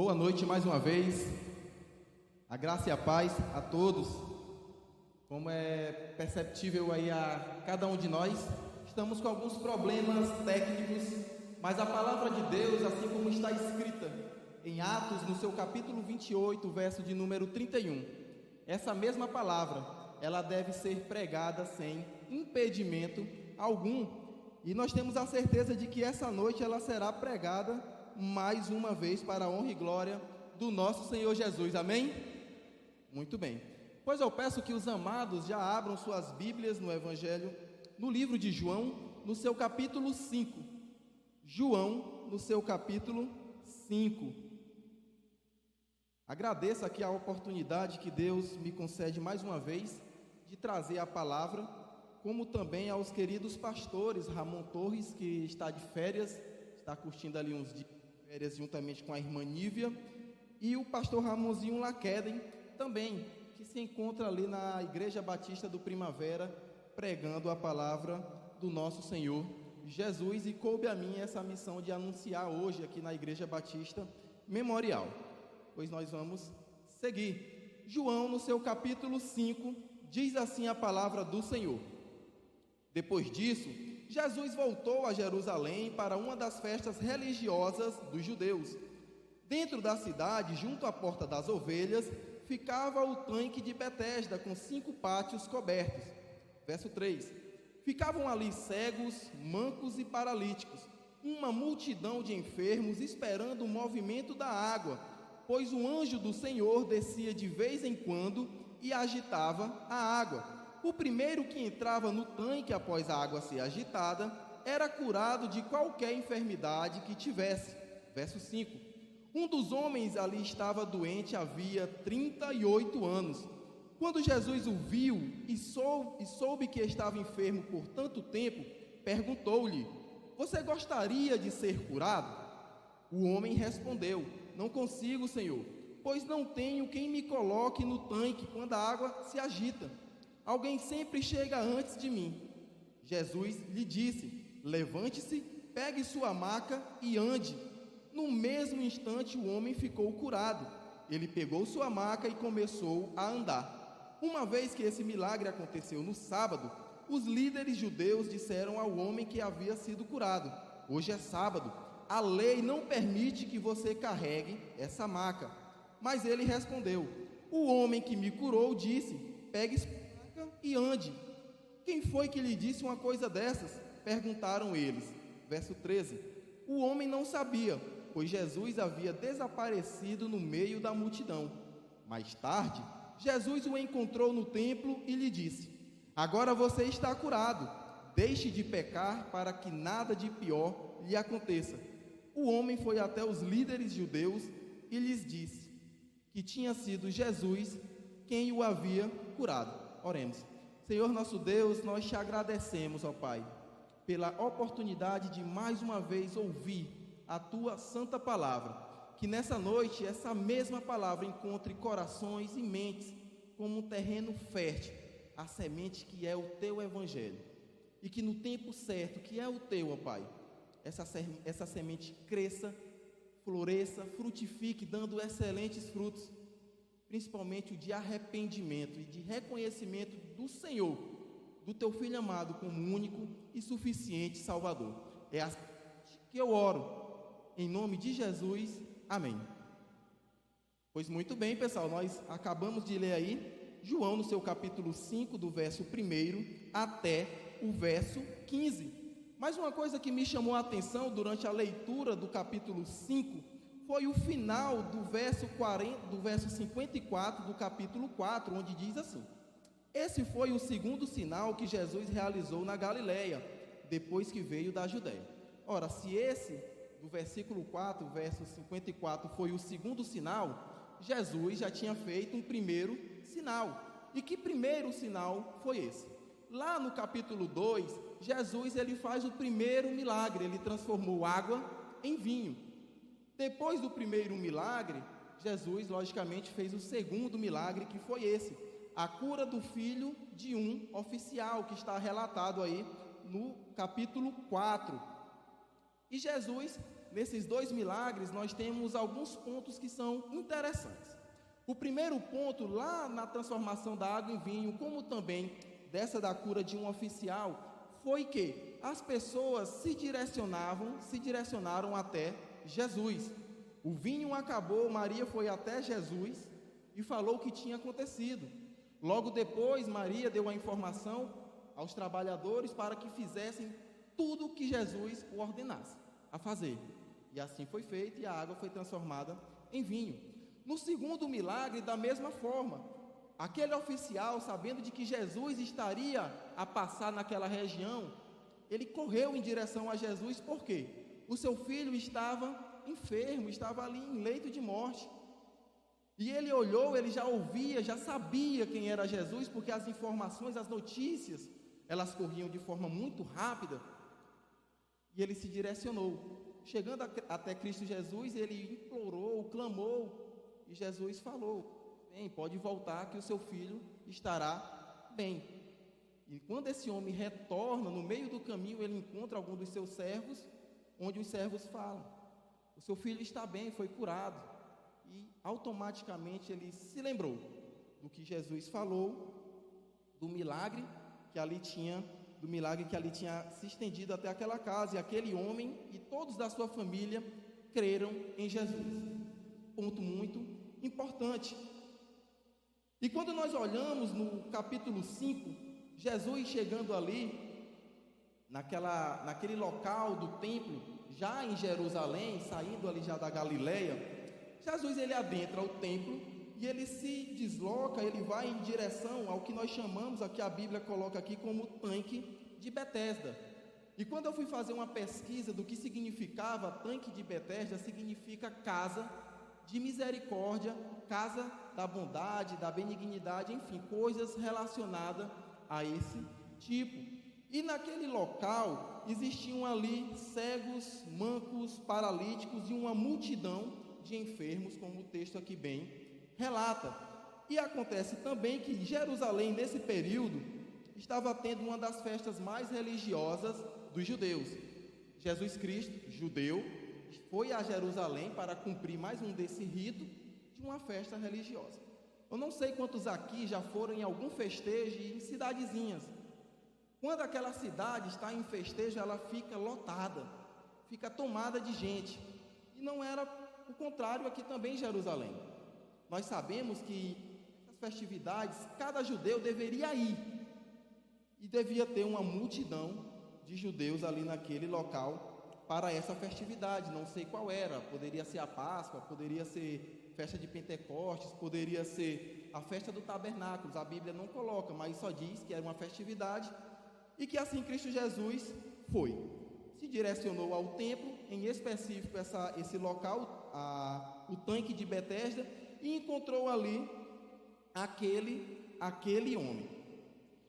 Boa noite mais uma vez, a graça e a paz a todos. Como é perceptível aí a cada um de nós, estamos com alguns problemas técnicos, mas a palavra de Deus, assim como está escrita em Atos, no seu capítulo 28, verso de número 31, essa mesma palavra, ela deve ser pregada sem impedimento algum, e nós temos a certeza de que essa noite ela será pregada mais uma vez para a honra e glória do nosso Senhor Jesus, amém? Muito bem, pois eu peço que os amados já abram suas Bíblias no Evangelho, no livro de João, no seu capítulo 5, João, no seu capítulo 5. Agradeço aqui a oportunidade que Deus me concede mais uma vez de trazer a palavra, como também aos queridos pastores, Ramon Torres, que está de férias, está curtindo ali uns dias de férias juntamente com a irmã Nívia, e o pastor Ramonzinho Laqueden, também, que se encontra ali na Igreja Batista do Primavera, pregando a palavra do nosso Senhor Jesus, e coube a mim essa missão de anunciar hoje aqui na Igreja Batista Memorial, pois nós vamos seguir. João, no seu capítulo 5, diz assim a palavra do Senhor: Depois disso, Jesus voltou a Jerusalém para uma das festas religiosas dos judeus. Dentro da cidade, junto à Porta das Ovelhas, ficava o tanque de Betesda, com 5 pátios cobertos. Verso 3. Ficavam ali cegos, mancos e paralíticos, uma multidão de enfermos esperando o movimento da água, pois o anjo do Senhor descia de vez em quando e agitava a água. O primeiro que entrava no tanque após a água ser agitada era curado de qualquer enfermidade que tivesse. Verso 5. Um dos homens ali estava doente havia 38 anos. Quando Jesus o viu e soube que estava enfermo por tanto tempo, perguntou-lhe: Você gostaria de ser curado? O homem respondeu: Não consigo, Senhor, pois não tenho quem me coloque no tanque quando a água se agita. Alguém sempre chega antes de mim. Jesus lhe disse: Levante-se, pegue sua maca e ande. No mesmo instante o homem ficou curado. Ele pegou sua maca e começou a andar. Uma vez que esse milagre aconteceu no sábado, os líderes judeus disseram ao homem que havia sido curado: Hoje é sábado, a lei não permite que você carregue essa maca. Mas ele respondeu: O homem que me curou disse: Pegue sua maca e ande. Quem foi que lhe disse uma coisa dessas? Perguntaram eles. Verso 13. O homem não sabia, pois Jesus havia desaparecido no meio da multidão. Mais tarde, Jesus o encontrou no templo e lhe disse: Agora você está curado, deixe de pecar para que nada de pior lhe aconteça. O homem foi até os líderes judeus e lhes disse que tinha sido Jesus quem o havia curado. Oremos. Senhor nosso Deus, nós te agradecemos, ó Pai, pela oportunidade de mais uma vez ouvir a tua santa palavra, que nessa noite essa mesma palavra encontre corações e mentes como um terreno fértil, a semente que é o teu evangelho, e que no tempo certo, que é o teu, ó Pai, essa semente cresça, floresça, frutifique, dando excelentes frutos, principalmente o de arrependimento e de reconhecimento do Senhor, do teu Filho amado como único e suficiente Salvador. É assim que eu oro, em nome de Jesus, amém. Pois muito bem, pessoal, nós acabamos de ler aí João no seu capítulo 5, do verso 1 até o verso 15. Mas uma coisa que me chamou a atenção durante a leitura do capítulo 5 foi o final do verso 54 do capítulo 4, onde diz assim: Esse foi o segundo sinal que Jesus realizou na Galileia, depois que veio da Judéia. Ora, se esse, do versículo 4, verso 54, foi o segundo sinal, Jesus já tinha feito um primeiro sinal. E que primeiro sinal foi esse? Lá no capítulo 2, Jesus ele faz o primeiro milagre, ele transformou água em vinho. Depois do primeiro milagre, Jesus, logicamente, fez o segundo milagre, que foi esse: a cura do filho de um oficial, que está relatado aí no capítulo 4. E Jesus nesses dois milagres, nós temos alguns pontos que são interessantes. O primeiro ponto, lá na transformação da água em vinho, como também dessa da cura de um oficial, foi que as pessoas se direcionaram até Jesus. O vinho acabou, Maria foi até Jesus e falou o que tinha acontecido. Logo depois, Maria deu a informação aos trabalhadores para que fizessem tudo o que Jesus o ordenasse a fazer. E assim foi feito, e a água foi transformada em vinho. No segundo milagre, da mesma forma, aquele oficial, sabendo de que Jesus estaria a passar naquela região, ele correu em direção a Jesus, por quê? O seu filho estava enfermo, estava ali em leito de morte. E ele olhou, ele já ouvia, já sabia quem era Jesus, porque as informações, as notícias, elas corriam de forma muito rápida. E ele se direcionou. Chegando até Cristo Jesus, ele implorou, clamou, e Jesus falou: bem, pode voltar que o seu filho estará bem. E quando esse homem retorna, no meio do caminho, ele encontra algum dos seus servos, onde os servos falam: o seu filho está bem, foi curado. E automaticamente ele se lembrou do que Jesus falou, do milagre que ali tinha se estendido até aquela casa, e aquele homem e todos da sua família creram em Jesus. Ponto muito importante. E quando nós olhamos no capítulo 5, Jesus chegando ali, naquele local do templo, já em Jerusalém, saindo ali já da Galileia, Jesus ele adentra o templo e ele se desloca, ele vai em direção ao que nós chamamos, aqui a Bíblia coloca aqui como tanque de Betesda. E quando eu fui fazer uma pesquisa do que significava tanque de Betesda, significa casa de misericórdia, casa da bondade, da benignidade, enfim, coisas relacionadas a esse tipo. E naquele local existiam ali cegos, mancos, paralíticos e uma multidão de enfermos, como o texto aqui bem relata. E acontece também que Jerusalém, nesse período, estava tendo uma das festas mais religiosas dos judeus. Jesus Cristo, judeu, foi a Jerusalém para cumprir mais um desse rito de uma festa religiosa. Eu não sei quantos aqui já foram em algum festejo em cidadezinhas. Quando aquela cidade está em festejo, ela fica lotada, fica tomada de gente. E não era o contrário aqui também em Jerusalém. Nós sabemos que as festividades, cada judeu deveria ir, e devia ter uma multidão de judeus ali naquele local para essa festividade. Não sei qual era, poderia ser a Páscoa, poderia ser festa de Pentecostes, poderia ser a festa do Tabernáculos. A Bíblia não coloca, mas só diz que era uma festividade, e que assim Cristo Jesus foi. Se direcionou ao templo, em específico esse local, o tanque de Betesda, e encontrou ali aquele homem.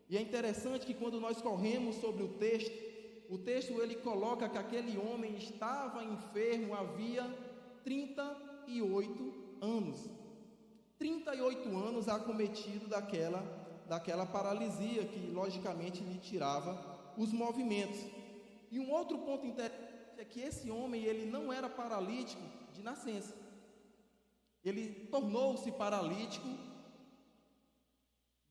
E é interessante que quando nós corremos sobre o texto ele coloca que aquele homem estava enfermo havia 38 anos. 38 anos acometido daquela paralisia que logicamente lhe tirava os movimentos. E um outro ponto interessante é que esse homem ele não era paralítico de nascença. Ele tornou-se paralítico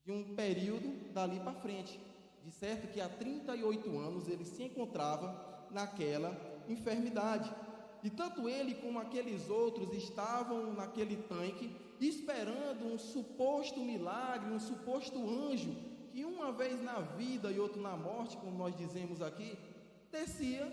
de um período dali para frente. De certo que há 38 anos ele se encontrava naquela enfermidade. E tanto ele como aqueles outros estavam naquele tanque esperando um suposto milagre, um suposto anjo que uma vez na vida e outro na morte, como nós dizemos aqui, descia,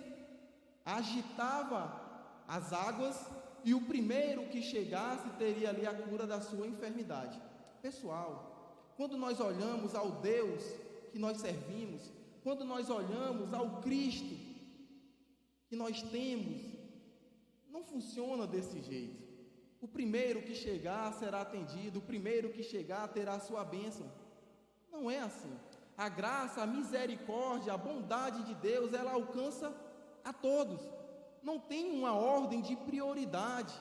agitava as águas e o primeiro que chegasse teria ali a cura da sua enfermidade. Pessoal, quando nós olhamos ao Deus que nós servimos, quando nós olhamos ao Cristo que nós temos, não funciona desse jeito. O primeiro que chegar será atendido, o primeiro que chegar terá a sua bênção. Não é assim. A graça, a misericórdia, a bondade de Deus, ela alcança a todos. Não tem uma ordem de prioridade.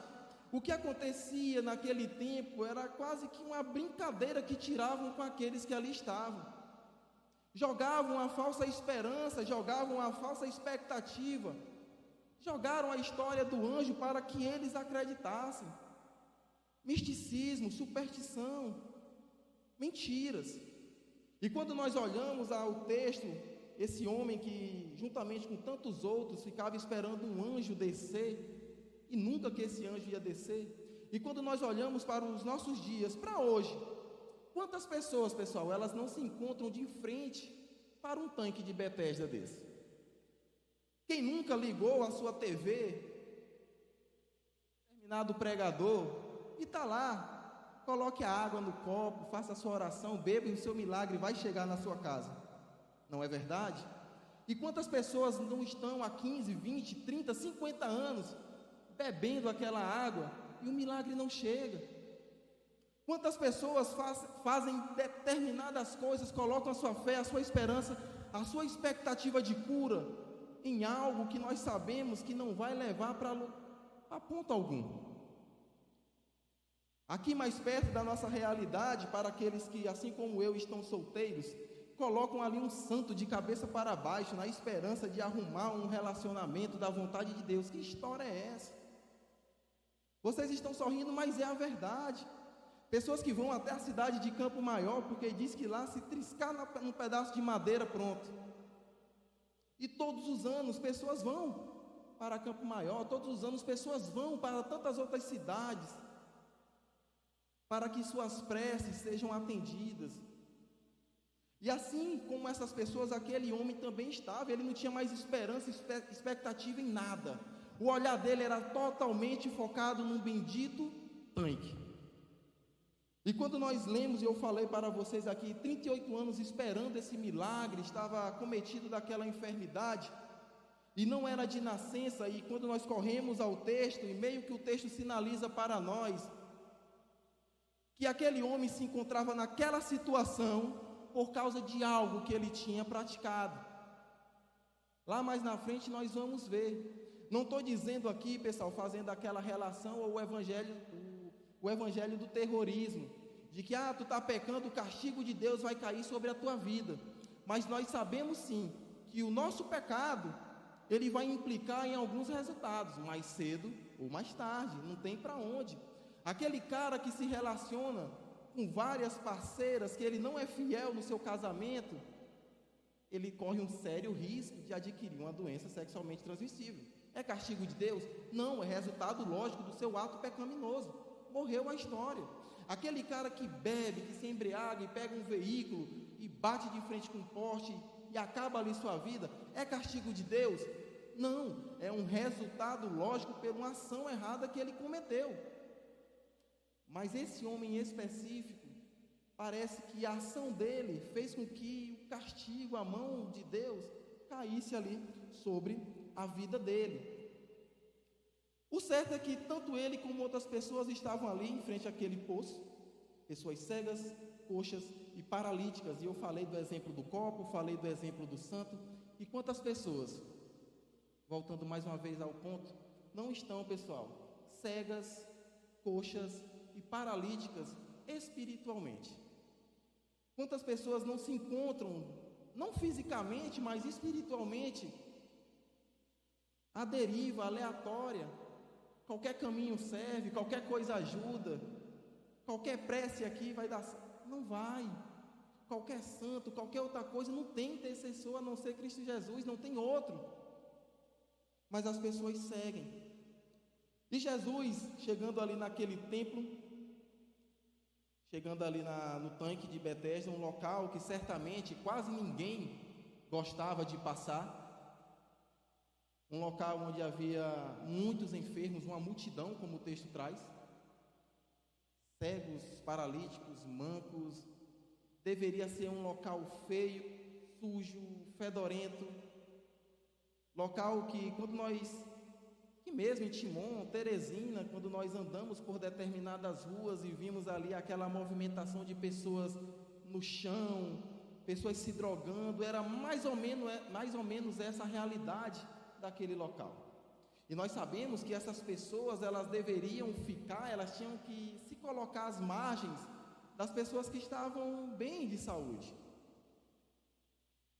O que acontecia naquele tempo era quase que uma brincadeira que tiravam com aqueles que ali estavam. Jogavam a falsa esperança, jogavam a falsa expectativa. Jogaram a história do anjo para que eles acreditassem. Misticismo, superstição, mentiras. E quando nós olhamos ao texto, esse homem que, juntamente com tantos outros, ficava esperando um anjo descer, e nunca que esse anjo ia descer. E quando nós olhamos para os nossos dias, para hoje, quantas pessoas, pessoal, elas não se encontram de frente para um tanque de Betesda desse? Quem nunca ligou a sua TV, determinado pregador, e está lá, coloque a água no copo, faça a sua oração, beba e o seu milagre vai chegar na sua casa. Não é verdade? E quantas pessoas não estão há 15, 20, 30, 50 anos bebendo aquela água e o milagre não chega? Quantas pessoas fazem determinadas coisas, colocam a sua fé, a sua esperança, a sua expectativa de cura em algo que nós sabemos que não vai levar para ponto algum? Aqui mais perto da nossa realidade, para aqueles que, assim como eu, estão solteiros, colocam ali um santo de cabeça para baixo, na esperança de arrumar um relacionamento da vontade de Deus. Que história é essa? Vocês estão sorrindo, mas é a verdade. Pessoas que vão até a cidade de Campo Maior, porque diz que lá se triscar num pedaço de madeira, pronto. E todos os anos pessoas vão para Campo Maior, todos os anos pessoas vão para tantas outras cidades, para que suas preces sejam atendidas. E assim como essas pessoas, aquele homem também estava, ele não tinha mais esperança, expectativa em nada. O olhar dele era totalmente focado num bendito tanque. E quando nós lemos, e eu falei para vocês aqui, 38 anos esperando esse milagre, estava cometido daquela enfermidade, e não era de nascença, e quando nós corremos ao texto, e meio que o texto sinaliza para nós, que aquele homem se encontrava naquela situação, por causa de algo que ele tinha praticado. Lá mais na frente nós vamos ver. Não estou dizendo aqui, pessoal, fazendo aquela relação ao evangelho do terrorismo, de que tu está pecando, o castigo de Deus vai cair sobre a tua vida. Mas nós sabemos sim, que o nosso pecado, ele vai implicar em alguns resultados, mais cedo ou mais tarde, não tem para onde. Aquele cara que se relaciona com várias parceiras, que ele não é fiel no seu casamento, ele corre um sério risco de adquirir uma doença sexualmente transmissível. É castigo de Deus? Não, é resultado lógico do seu ato pecaminoso. Morreu a história. Aquele cara que bebe, que se embriaga e pega um veículo e bate de frente com um poste e acaba ali sua vida, é castigo de Deus? Não, é um resultado lógico por uma ação errada que ele cometeu. Mas esse homem em específico, parece que a ação dele fez com que o castigo, a mão de Deus, caísse ali sobre a vida dele. O certo é que tanto ele como outras pessoas estavam ali em frente àquele poço, pessoas cegas, coxas e paralíticas, e eu falei do exemplo do copo, falei do exemplo do santo, e quantas pessoas, voltando mais uma vez ao ponto, não estão, pessoal, cegas, coxas e paralíticas espiritualmente? Quantas pessoas não se encontram, não fisicamente, mas espiritualmente, à deriva, aleatória? Qualquer caminho serve, qualquer coisa ajuda, qualquer prece aqui vai dar, não vai. Qualquer santo, qualquer outra coisa, não tem intercessor a não ser Cristo Jesus, não tem outro. Mas as pessoas seguem. E Jesus, chegando ali naquele templo, chegando ali no tanque de Betesda, um local que certamente quase ninguém gostava de passar, um local onde havia muitos enfermos, uma multidão, como o texto traz, cegos, paralíticos, mancos. Deveria ser um local feio, sujo, fedorento, local que quando nós, que mesmo em Timon, Teresina, quando nós andamos por determinadas ruas e vimos ali aquela movimentação de pessoas no chão, pessoas se drogando, era mais ou menos essa a realidade daquele local. E nós sabemos que essas pessoas, elas deveriam ficar, elas tinham que se colocar às margens das pessoas que estavam bem de saúde.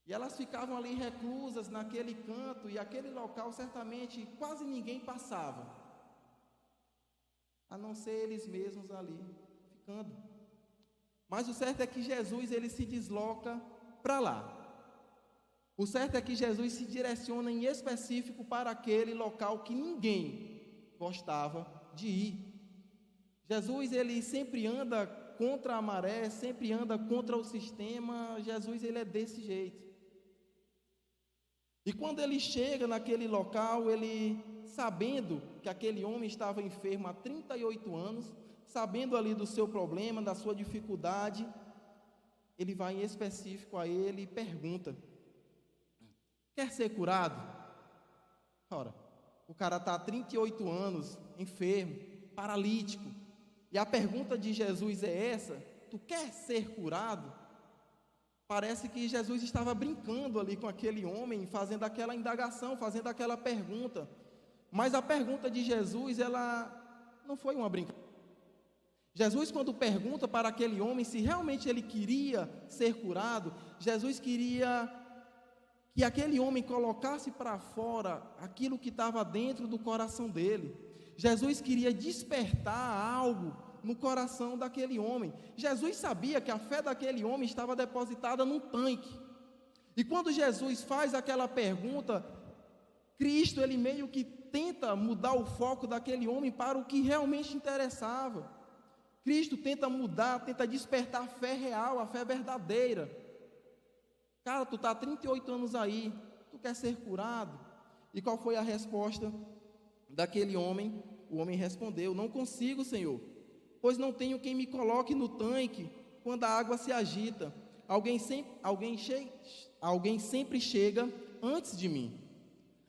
E elas ficavam ali reclusas naquele canto, e aquele local certamente quase ninguém passava, a não ser eles mesmos ali ficando. Mas o certo é que Jesus, ele se desloca para lá. O certo é que Jesus se direciona em específico para aquele local que ninguém gostava de ir. Jesus, ele sempre anda contra a maré, sempre anda contra o sistema. Jesus, ele é desse jeito. E quando ele chega naquele local, ele, sabendo que aquele homem estava enfermo há 38 anos, sabendo ali do seu problema, da sua dificuldade, ele vai em específico a ele e pergunta: quer ser curado? Ora, o cara está há 38 anos, enfermo, paralítico, e a pergunta de Jesus é essa: tu quer ser curado? Parece que Jesus estava brincando ali com aquele homem, fazendo aquela indagação, fazendo aquela pergunta. Mas a pergunta de Jesus, ela não foi uma brincadeira. Jesus, quando pergunta para aquele homem se realmente ele queria ser curado, Jesus queria que aquele homem colocasse para fora aquilo que estava dentro do coração dele. Jesus queria despertar algo no coração daquele homem. Jesus sabia que a fé daquele homem estava depositada num tanque. E quando Jesus faz aquela pergunta, Cristo, ele meio que tenta mudar o foco daquele homem para o que realmente interessava. Cristo tenta mudar, tenta despertar a fé real, a fé verdadeira. Cara, tu está há 38 anos aí, tu quer ser curado? E qual foi a resposta daquele homem? O homem respondeu: não consigo, Senhor, pois não tenho quem me coloque no tanque quando a água se agita. Alguém sempre chega antes de mim.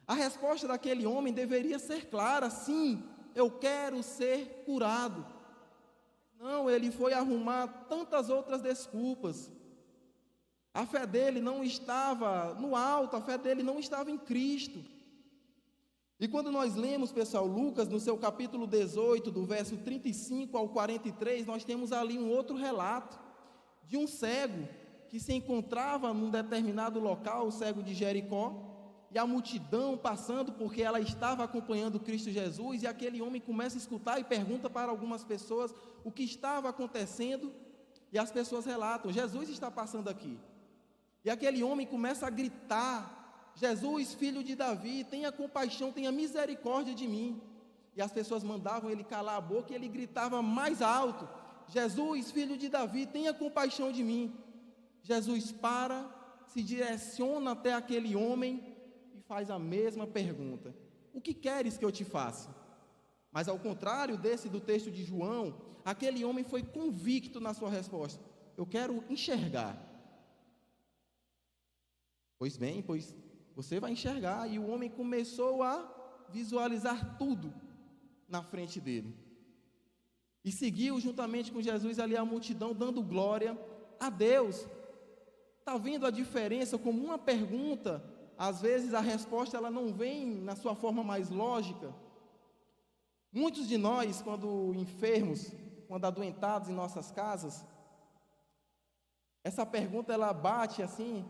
A resposta daquele homem deveria ser clara: sim, eu quero ser curado. Não, ele foi arrumar tantas outras desculpas. A fé dele não estava no alto, a fé dele não estava em Cristo. E quando nós lemos, pessoal, Lucas, no seu capítulo 18, do verso 35 ao 43, nós temos ali um outro relato de um cego que se encontrava num determinado local, o cego de Jericó, e a multidão passando porque ela estava acompanhando Cristo Jesus, e aquele homem começa a escutar e pergunta para algumas pessoas o que estava acontecendo, e as pessoas relatam: Jesus está passando aqui. E aquele homem começa a gritar: Jesus, filho de Davi, tenha compaixão, tenha misericórdia de mim. E as pessoas mandavam ele calar a boca, e ele gritava mais alto: Jesus, filho de Davi, tenha compaixão de mim. Jesus para, se direciona até aquele homem e faz a mesma pergunta: o que queres que eu te faça? Mas ao contrário do texto de João, aquele homem foi convicto na sua resposta: eu quero enxergar. Pois bem, você vai enxergar. E o homem começou a visualizar tudo na frente dele. E seguiu juntamente com Jesus ali a multidão, dando glória a Deus. Está vendo a diferença? Como uma pergunta, às vezes a resposta ela não vem na sua forma mais lógica. Muitos de nós, quando enfermos, quando adoentados em nossas casas, essa pergunta ela bate assim: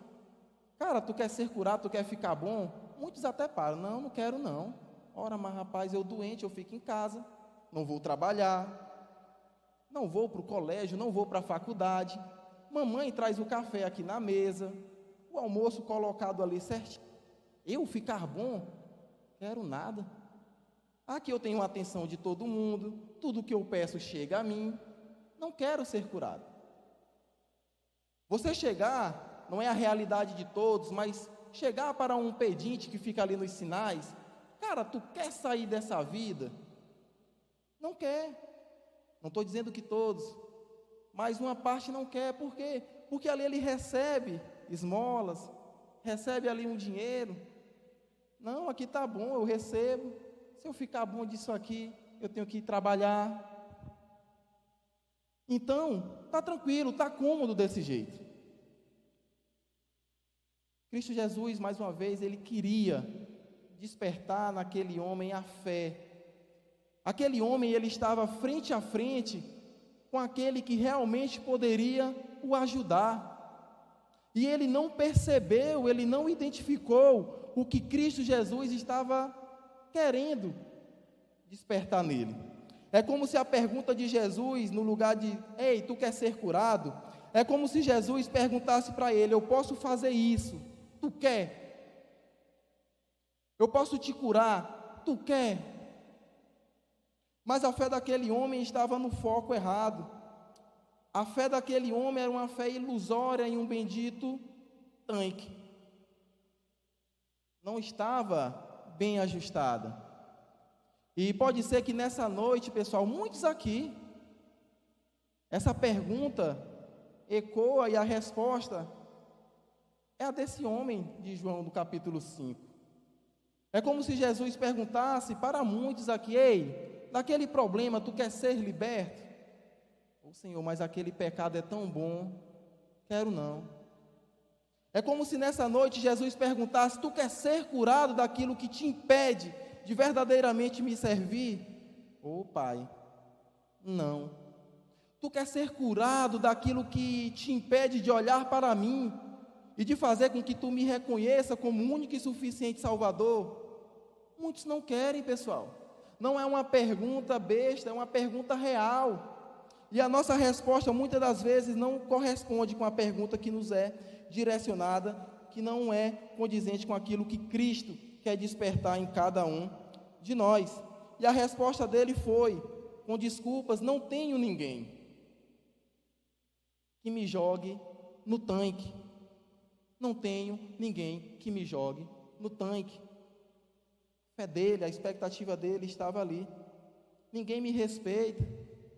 cara, tu quer ser curado, tu quer ficar bom? Muitos até param: não quero não. Ora, mas rapaz, eu doente, eu fico em casa, não vou trabalhar, não vou para o colégio, não vou para a faculdade, mamãe traz o café aqui na mesa, o almoço colocado ali certinho, eu ficar bom? Quero nada. Aqui eu tenho a atenção de todo mundo, tudo que eu peço chega a mim, não quero ser curado. Você chegar, não é a realidade de todos, mas chegar para um pedinte que fica ali nos sinais: cara, tu quer sair dessa vida? Não quer. Não estou dizendo que todos, mas uma parte não quer. Por quê? Porque ali ele recebe esmolas, recebe ali um dinheiro. Não, aqui está bom, eu recebo. Se eu ficar bom disso aqui, eu tenho que ir trabalhar. Então, está tranquilo, está cômodo desse jeito. Cristo Jesus, mais uma vez, ele queria despertar naquele homem a fé. Aquele homem, ele estava frente a frente com aquele que realmente poderia o ajudar. E ele não percebeu, ele não identificou o que Cristo Jesus estava querendo despertar nele. É como se a pergunta de Jesus, no lugar de, ei, tu quer ser curado? É como se Jesus perguntasse para ele, eu posso fazer isso, tu quer? Eu posso te curar, tu quer? Mas a fé daquele homem estava no foco errado. A fé daquele homem era uma fé ilusória em um bendito tanque. Não estava bem ajustada. E pode ser que nessa noite, pessoal, muitos aqui, essa pergunta ecoa e a resposta é a desse homem de João, do capítulo 5. É como se Jesus perguntasse para muitos aqui, ei, daquele problema tu quer ser liberto? Ô Senhor, mas aquele pecado é tão bom, quero não. É como se nessa noite Jesus perguntasse, tu quer ser curado daquilo que te impede de verdadeiramente me servir? Ô Pai, não. Tu quer ser curado daquilo que te impede de olhar para mim e de fazer com que tu me reconheça como único e suficiente Salvador? Muitos não querem, pessoal. Não é uma pergunta besta, é uma pergunta real. E a nossa resposta muitas das vezes não corresponde com a pergunta que nos é direcionada, que não é condizente com aquilo que Cristo quer despertar em cada um de nós. E a resposta dele foi, com desculpas, não tenho ninguém que me jogue no tanque. Não tenho ninguém que me jogue no tanque. A fé dele, a expectativa dele estava ali. Ninguém me respeita,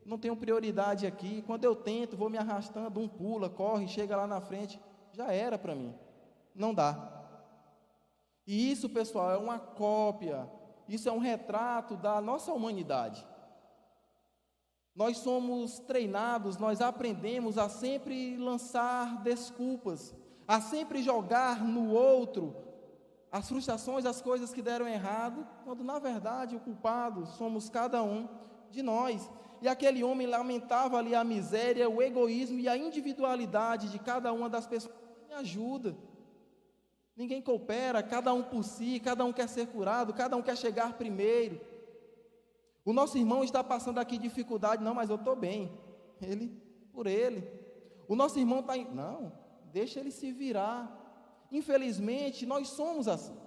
não tenho prioridade aqui. Quando eu tento, vou me arrastando, um pula, corre, chega lá na frente. Já era para mim. Não dá. E isso, pessoal, é uma cópia. Isso é um retrato da nossa humanidade. Nós somos treinados, nós aprendemos a sempre lançar desculpas, a sempre jogar no outro as frustrações, as coisas que deram errado, quando na verdade o culpado somos cada um de nós. E aquele homem lamentava ali a miséria, o egoísmo e a individualidade de cada uma das pessoas. Me ajuda. Ninguém coopera, cada um por si, cada um quer ser curado, cada um quer chegar primeiro. O nosso irmão está passando aqui dificuldade, não, mas eu estou bem. Ele, por ele. O nosso irmão está, não, deixa ele se virar. Infelizmente, nós somos assim.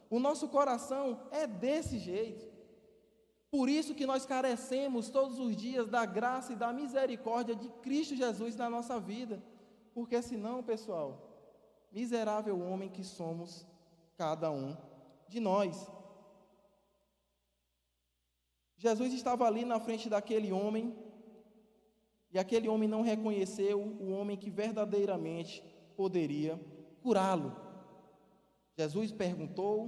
O nosso coração é desse jeito. Por isso que nós carecemos todos os dias da graça e da misericórdia de Cristo Jesus na nossa vida. Porque senão, pessoal, miserável homem que somos cada um de nós. Jesus estava ali na frente daquele homem, e aquele homem não reconheceu o homem que verdadeiramente poderia curá-lo. Jesus perguntou,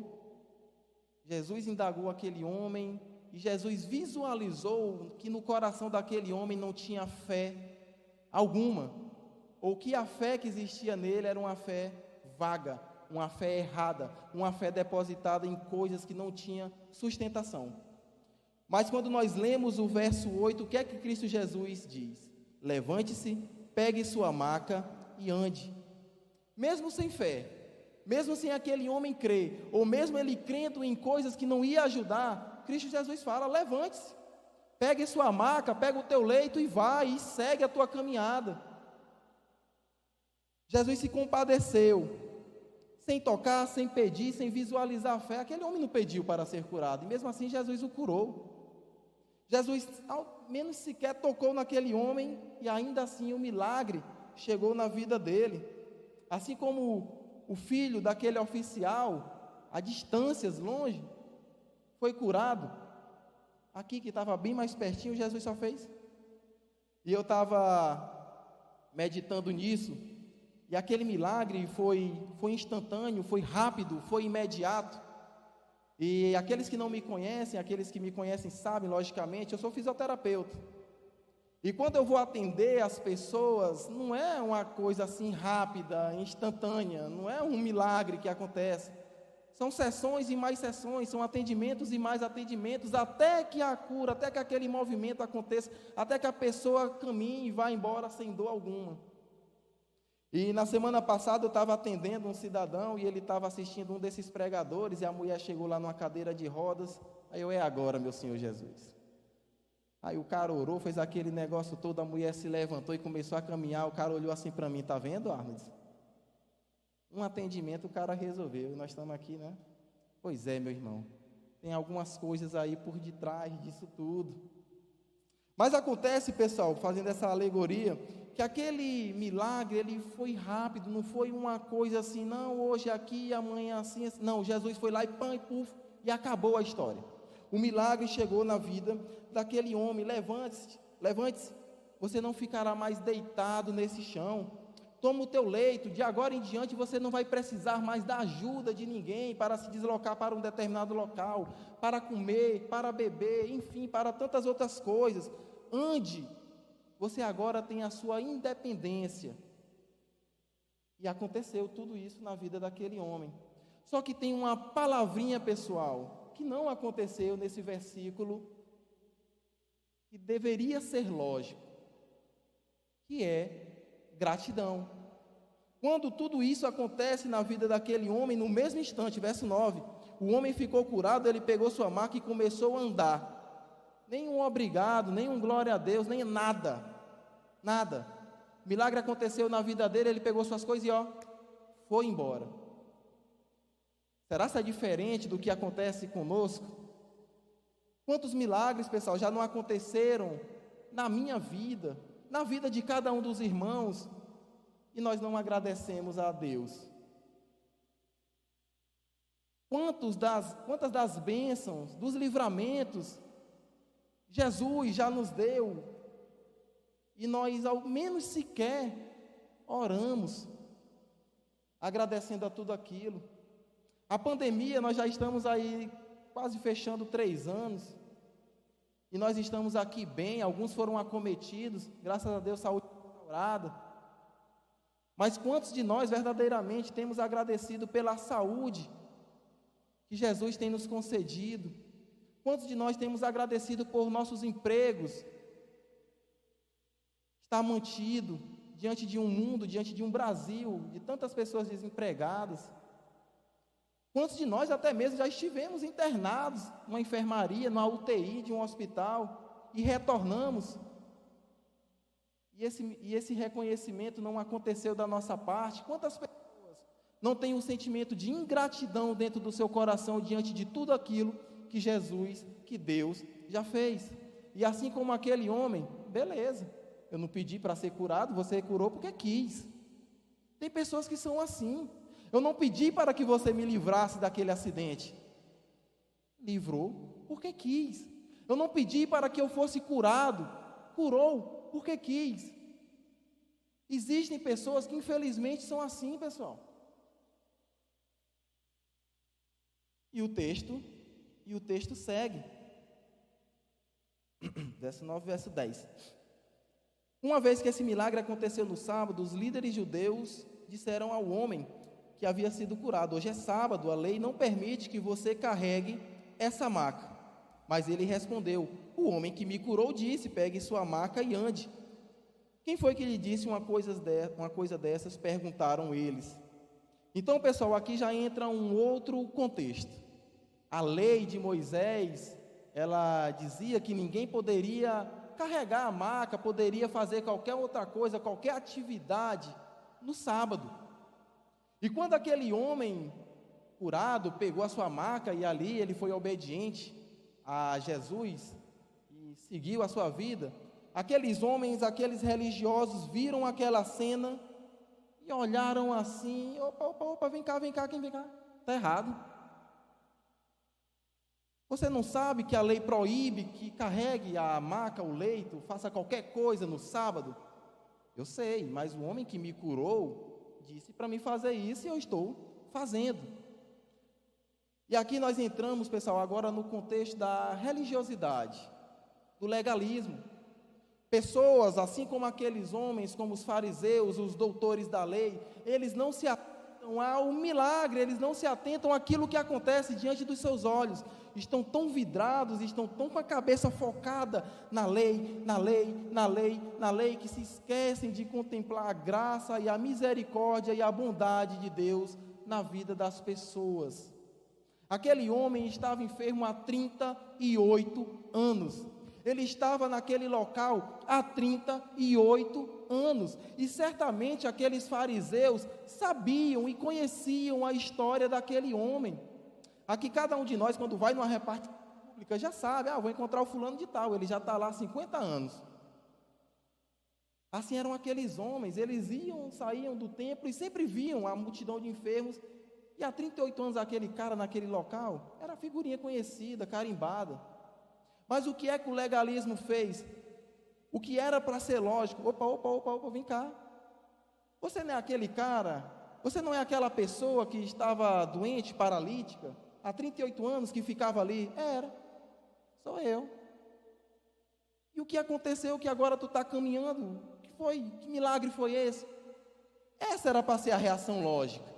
Jesus indagou aquele homem, e Jesus visualizou que no coração daquele homem não tinha fé alguma, ou que a fé que existia nele era uma fé vaga, uma fé errada, uma fé depositada em coisas que não tinha sustentação. Mas quando nós lemos o verso 8, o que é que Cristo Jesus diz? Levante-se, pegue sua maca e ande. Mesmo sem fé, mesmo sem aquele homem crer, ou mesmo ele crendo em coisas que não ia ajudar, Cristo Jesus fala, levante-se, pegue sua maca, pega o teu leito e vai, e segue a tua caminhada. Jesus se compadeceu, sem tocar, sem pedir, sem visualizar a fé. Aquele homem não pediu para ser curado, e mesmo assim Jesus o curou. Jesus, ao menos sequer tocou naquele homem, e ainda assim o milagre chegou na vida dele. Assim como o filho daquele oficial, a distâncias, longe, foi curado. Aqui que estava bem mais pertinho, Jesus só fez. E eu estava meditando nisso, e aquele milagre foi instantâneo, foi rápido, foi imediato. E aqueles que não me conhecem, aqueles que me conhecem sabem, logicamente, eu sou fisioterapeuta. E quando eu vou atender as pessoas, não é uma coisa assim rápida, instantânea, não é um milagre que acontece. São sessões e mais sessões, são atendimentos e mais atendimentos, até que a cura, até que aquele movimento aconteça, até que a pessoa caminhe e vá embora sem dor alguma. E na semana passada eu estava atendendo um cidadão e ele estava assistindo um desses pregadores e a mulher chegou lá numa cadeira de rodas. Aí eu, é agora, meu Senhor Jesus. Aí o cara orou, fez aquele negócio todo, a mulher se levantou e começou a caminhar. O cara olhou assim para mim, tá vendo, Arnold? Um atendimento o cara resolveu, e nós estamos aqui, né? Pois é, meu irmão, tem algumas coisas aí por detrás disso tudo. Mas acontece, pessoal, fazendo essa alegoria, que aquele milagre, ele foi rápido, não foi uma coisa assim, não, hoje aqui, amanhã assim, assim. Não, Jesus foi lá e pã, e puf, e acabou a história. O milagre chegou na vida daquele homem. Levante-se, levante-se, você não ficará mais deitado nesse chão. Toma o teu leito, de agora em diante você não vai precisar mais da ajuda de ninguém para se deslocar para um determinado local, para comer, para beber, enfim, para tantas outras coisas. Ande, você agora tem a sua independência. E aconteceu tudo isso na vida daquele homem. Só que tem uma palavrinha, pessoal, que não aconteceu nesse versículo, que deveria ser lógico, que é gratidão. Quando tudo isso acontece na vida daquele homem, no mesmo instante, verso 9, o homem ficou curado, ele pegou sua maca e começou a andar. Nenhum obrigado, nenhum glória a Deus, nem nada, nada. Milagre aconteceu na vida dele, ele pegou suas coisas e foi embora. Será que é diferente do que acontece conosco? Quantos milagres, pessoal, já não aconteceram na minha vida, na vida de cada um dos irmãos, e nós não agradecemos a Deus? Quantas das bênçãos, dos livramentos, Jesus já nos deu, e nós ao menos sequer oramos, agradecendo a tudo aquilo. A pandemia, nós já estamos aí quase fechando 3 anos, e nós estamos aqui bem, alguns foram acometidos, graças a Deus, saúde restaurada. Mas quantos de nós verdadeiramente temos agradecido pela saúde que Jesus tem nos concedido? Quantos de nós temos agradecido por nossos empregos, estar mantido diante de um mundo, diante de um Brasil, de tantas pessoas desempregadas? Quantos de nós até mesmo já estivemos internados numa enfermaria, numa UTI de um hospital e retornamos? E esse reconhecimento não aconteceu da nossa parte? Quantas pessoas não têm um sentimento de ingratidão dentro do seu coração diante de tudo aquilo que Jesus, que Deus já fez? E assim como aquele homem, beleza, eu não pedi para ser curado, você curou porque quis. Tem pessoas que são assim. Eu não pedi para que você me livrasse daquele acidente. Livrou porque quis. Eu não pedi para que eu fosse curado. Curou porque quis. Existem pessoas que infelizmente são assim, pessoal. E o texto segue. Verso 9, verso 10. Uma vez que esse milagre aconteceu no sábado, os líderes judeus disseram ao homem que havia sido curado: hoje é sábado, a lei não permite que você carregue essa maca. Mas ele respondeu: o homem que me curou disse, pegue sua maca e ande. Quem foi que lhe disse uma coisa dessas? Perguntaram eles. Então, pessoal, aqui já entra um outro contexto. A lei de Moisés, ela dizia que ninguém poderia carregar a maca, poderia fazer qualquer outra coisa, qualquer atividade no sábado. E quando aquele homem curado pegou a sua maca e ali ele foi obediente a Jesus e seguiu a sua vida, aqueles homens, aqueles religiosos viram aquela cena e olharam assim: opa, vem cá, quem vem cá? Está errado. Você não sabe que a lei proíbe que carregue a maca, o leito, faça qualquer coisa no sábado? Eu sei, mas o homem que me curou disse para mim fazer isso e eu estou fazendo. E aqui nós entramos, pessoal, agora no contexto da religiosidade, do legalismo. Pessoas, assim como aqueles homens, como os fariseus, os doutores da lei, eles não se atentam ao milagre, eles não se atentam àquilo que acontece diante dos seus olhos, estão tão vidrados, estão tão com a cabeça focada na lei, na lei, na lei, na lei, que se esquecem de contemplar a graça e a misericórdia e a bondade de Deus na vida das pessoas. Aquele homem estava enfermo há 38 anos. Ele estava naquele local há 38 anos. E certamente aqueles fariseus sabiam e conheciam a história daquele homem. Aqui cada um de nós, quando vai numa repartição pública, já sabe, vou encontrar o fulano de tal, ele já está lá há 50 anos. Assim eram aqueles homens, eles saíam do templo e sempre viam a multidão de enfermos. E há 38 anos aquele cara naquele local, era figurinha conhecida, carimbada. Mas o que é que o legalismo fez? O que era para ser lógico? Opa, vem cá. Você não é aquele cara, você não é aquela pessoa que estava doente, paralítica, há 38 anos que ficava ali? Era, sou eu. E o que aconteceu que agora tu está caminhando? Que milagre foi esse? Essa era para ser a reação lógica.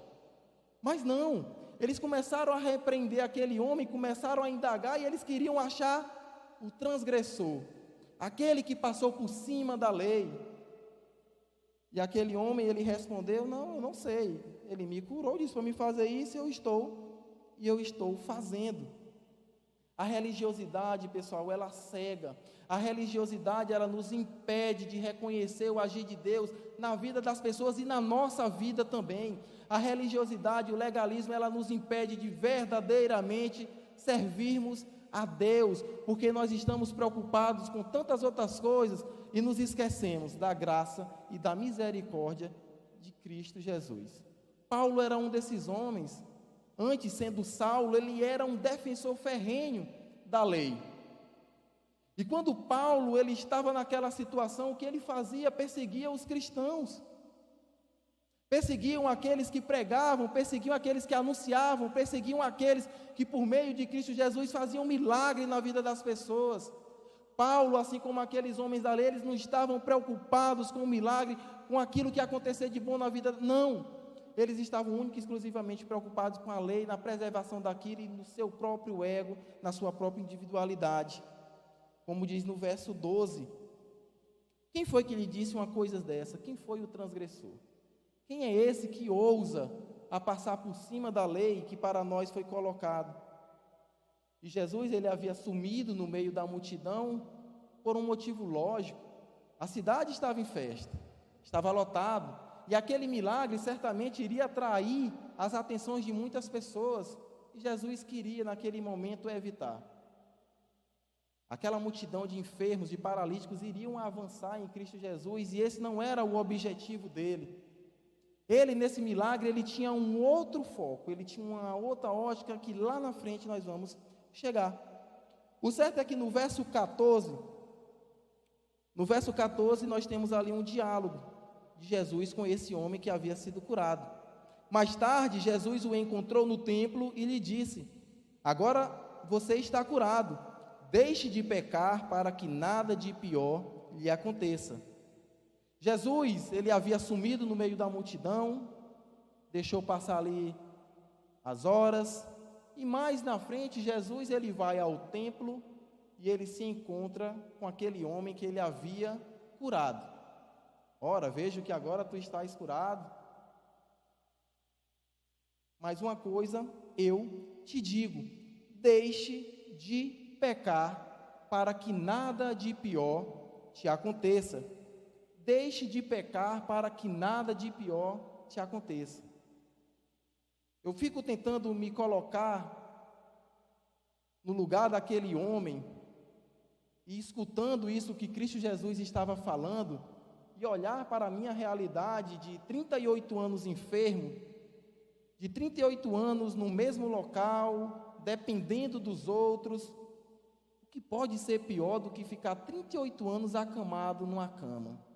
Mas não, eles começaram a repreender aquele homem, começaram a indagar e eles queriam achar o transgressor, aquele que passou por cima da lei. E aquele homem, ele respondeu, não, eu não sei, ele me curou, disse para me fazer isso, eu estou fazendo. A religiosidade, pessoal, ela cega. A religiosidade, ela nos impede de reconhecer o agir de Deus na vida das pessoas e na nossa vida também. A religiosidade, o legalismo, ela nos impede de verdadeiramente servirmos a Deus, porque nós estamos preocupados com tantas outras coisas e nos esquecemos da graça e da misericórdia de Cristo Jesus. Paulo era um desses homens. Antes, sendo Saulo, ele era um defensor ferrenho da lei. E quando Paulo ele estava naquela situação, o que ele fazia? Perseguia os cristãos. Perseguiam aqueles que pregavam, perseguiam aqueles que anunciavam, perseguiam aqueles que por meio de Cristo Jesus faziam milagre na vida das pessoas. Paulo, assim como aqueles homens da lei, eles não estavam preocupados com o milagre, com aquilo que ia acontecer de bom na vida, não. Eles estavam única e exclusivamente preocupados com a lei, na preservação daquilo e no seu próprio ego, na sua própria individualidade. Como diz no verso 12, quem foi que lhe disse uma coisa dessa? Quem foi o transgressor? Quem é esse que ousa a passar por cima da lei que para nós foi colocado? E Jesus, ele havia sumido no meio da multidão por um motivo lógico. A cidade estava em festa, estava lotado, e aquele milagre certamente iria atrair as atenções de muitas pessoas, e Jesus queria naquele momento evitar. Aquela multidão de enfermos, de paralíticos, iriam avançar em Cristo Jesus, e esse não era o objetivo dele. Ele, nesse milagre, ele tinha um outro foco, ele tinha uma outra ótica que lá na frente nós vamos chegar. O certo é que no verso 14, nós temos ali um diálogo de Jesus com esse homem que havia sido curado. Mais tarde, Jesus o encontrou no templo e lhe disse: agora você está curado, deixe de pecar para que nada de pior lhe aconteça. Jesus, ele havia sumido no meio da multidão, deixou passar ali as horas, e mais na frente, Jesus, ele vai ao templo, e ele se encontra com aquele homem que ele havia curado. Ora, vejo que agora tu estás curado, mas uma coisa eu te digo, deixe de pecar, para que nada de pior te aconteça. Deixe de pecar para que nada de pior te aconteça. Eu fico tentando me colocar no lugar daquele homem e escutando isso que Cristo Jesus estava falando e olhar para a minha realidade de 38 anos enfermo, de 38 anos no mesmo local, dependendo dos outros. O que pode ser pior do que ficar 38 anos acamado numa cama?